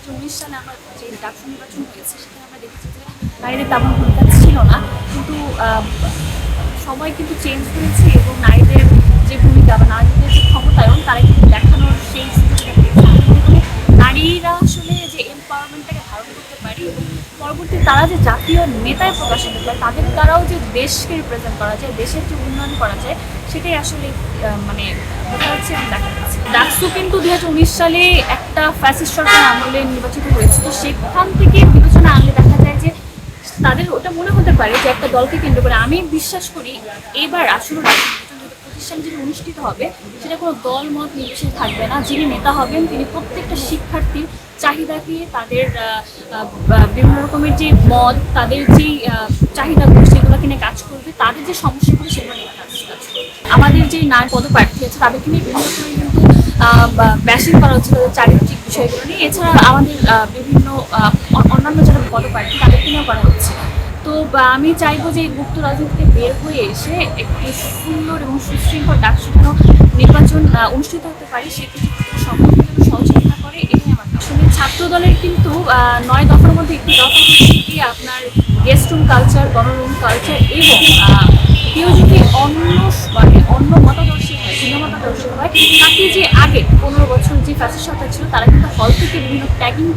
2019 সালে আমরা যে ডাকসু নির্বাচন হয়েছে সেখানে আমরা দেখেছি যে নারীদের তেমন ভূমিকা ছিল না, কিন্তু সময় কিন্তু চেঞ্জ হয়েছে এবং নারীদের যে ভূমিকা বা নারীদের যে ক্ষমতায়ন তারা কিন্তু দেখানোর সেই সুযোগটা পেয়েছে। আমি মনে করি নারীরা আসলে যে এম্পাওয়ারমেন্টটাকে ধারণ করতে পারি এবং পরবর্তী তারা যে জাতীয় নেতায় প্রকাশিত পারে, তাদের দ্বারাও যে দেশকে রিপ্রেজেন্ট করা যায়, দেশের যে উন্নয়ন করা যায়, সেটাই আসলে মানে বোঝা যাচ্ছে এবং দেখা যাচ্ছে। ডাকসু কিন্তু 2019 সালে একটা ফ্যাসিস্ট সরকার আমলে নির্বাচিত হয়েছে, তো সেখান থেকে বিবেচনা আনলে দেখা যায় যে তাদের ওটা মনে হতে পারে যে একটা দলকে কেন্দ্র করে। আমি বিশ্বাস করি এবার আসলে প্রতিষ্ঠান যেটা অনুষ্ঠিত হবে সেটা কোনো দল মত নির্বিশেষে থাকবে না। যিনি নেতা হবেন তিনি প্রত্যেকটা শিক্ষার্থীর চাহিদাকে, তাদের বিভিন্ন রকমের যে মত, তাদের যেই চাহিদাগুলো সেগুলোকে নিয়ে কাজ করবে, তাদের যে সমস্যাগুলো সেগুলো নিয়ে কাজ করবে। আমাদের যে নারী পদপ্রার্থী আছে তাদেরকে নিয়ে বিভিন্ন রকমের কিন্তু ব্যাশিং করা হচ্ছে তাদের চারিত্রিক বিষয়গুলো নিয়ে। এছাড়া আমাদের বিভিন্ন অন্যান্য যারা পদপ্রার্থী তাদেরকে নিয়েও করা হচ্ছে। তো আমি চাইবো যে গুপ্ত রাজনীতি থেকে বের হয়ে এসে একটি সুন্দর এবং সুশৃঙ্খল ডাকসু নির্বাচন অনুষ্ঠিত হতে পারে, সেক্ষেত্রে সংগঠন যেন সহযোগিতা করে, এটাই আমার। আসলে ছাত্র দলের কিন্তু 9 দফার মধ্যে একটি দফা হচ্ছে কি আপনার গেস্ট রুম কালচার, গণরুম কালচার, এবং কেউ যদি অন্য মতাদর্শী হয়, ভিন্ন মতাদর্শী হয়, তাকে যে আগে 15 বছর যে ফ্যাসিস্ট সরকার ছিল তারা কিন্তু হল থেকে বিভিন্ন ট্যাগিং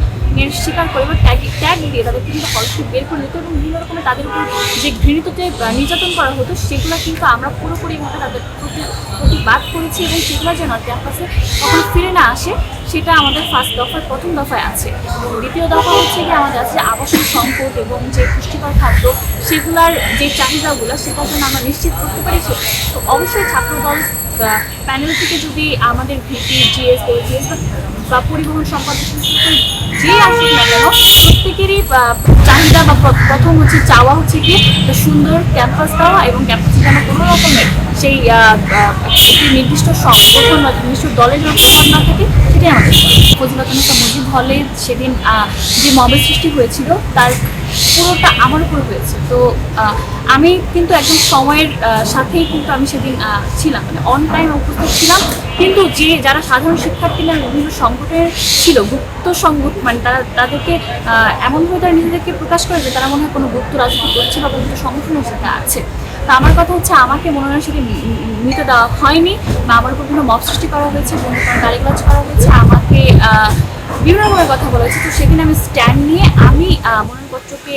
এর শিকার করে বা ট্যাগ দিয়ে তাদেরকে কিন্তু হল থেকে বের করে দিত এবং বিভিন্ন রকমের তাদের উপর যে ঘৃণিত যে নির্যাতন করা হতো সেগুলো কিন্তু আমরা পুরোপুরিভাবে তাদের প্রতিবাদ করেছি এবং সেগুলো যেন ক্যাম্পাসে কখনো ফিরে না আসে সেটা আমাদের ফার্স্ট দফার প্রথম দফায় আছে। এবং দ্বিতীয় দফা হচ্ছে কি আমাদের আছে আবাসন সংকট এবং যে পুষ্টিকর খাদ্য সেগুলোর যে চাহিদাগুলো সেটা যেন আমরা নিশ্চিত করতে পারি। তো অবশ্যই ছাত্রদল প্যানেল থেকে যদি আমাদের ভিপি, জিএস, ওজিএস বা পরিবহন সম্পাদক যে আসুক না কেন, প্রত্যেকেরই চাহিদা বা প্রথম হচ্ছে চাওয়া হচ্ছে কি সুন্দর ক্যাম্পাস দেওয়া এবং ক্যাম্পাসে যেন কোনো রকমের সেই একটি নির্দিষ্ট সংগঠন বা নির্দিষ্ট দলের যেন প্রভাব না থাকে, সেটাই আমাদের। ফজিলাতুন্নেসা মুজিব হলে সেদিন যে মবের সৃষ্টি হয়েছিল তার পুরোটা আমার উপর হয়েছে। তো আমি কিন্তু একদম সময়ের সাথেই কিন্তু আমি সেদিন ছিলাম, মানে অন টাইম উপস্থিত ছিলাম। কিন্তু যারা সাধারণ শিক্ষার্থীরা বিভিন্ন সংগঠনের ছিল, গুপ্ত সংগঠন, মানে তাদেরকে এমনভাবে তারা নিজেদেরকে প্রকাশ করে যে তারা মনে হয় কোনো গুপ্ত রাজনীতি করছে বা গুপ্ত সংগঠনের সাথে আছে। তা আমার কথা হচ্ছে আমাকে মনোনয়ন সাথে নিতে দেওয়া হয়নি বা আমার উপর কোনো মব সৃষ্টি করা হয়েছে, গালিগালাজ করা হয়েছে, আমাকে বিভিন্ন রকমের কথা বলা হয়েছে। তো সেদিন আমি স্ট্যান্ড নিয়ে আমি মনোনয়নপত্রকে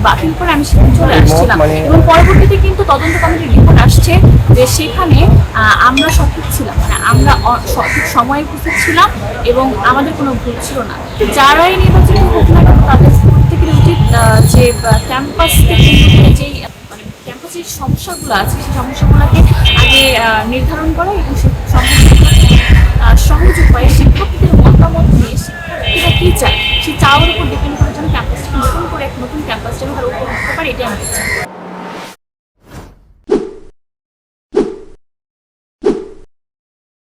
বাতিল করে আমি সেদিন চলে আসছিলাম এবং পরবর্তীতে কিন্তু তদন্ত কমিটির রিপোর্ট আসছে যে সেখানে আমরা সঠিক ছিলাম, মানে আমরা সঠিক সময়ে উপস্থিত ছিলাম এবং আমাদের কোনো ভুল ছিল না। যারাই নির্বাচিত হোক না কেন তাদের প্রত্যেকের উচিত যে ক্যাম্পাসকে যেই ক্যাম্পাসের সমস্যাগুলো আছে সেই সমস্যাগুলোকে আগে নির্ধারণ করা এবং সেই সমস্যাগুলোকে সহজ উপায়ে শিক্ষার্থীদের মতামত নিয়ে শিক্ষার্থীরা কী চায় সেই চাওয়ার উপর ডিপেন্ড করে যেন ক্যাম্পাসটাকে নতুন করে এক নতুন ক্যাম্পাস যেন তারা উপভোগ করতে পারে, এটাই আমাদের চাই।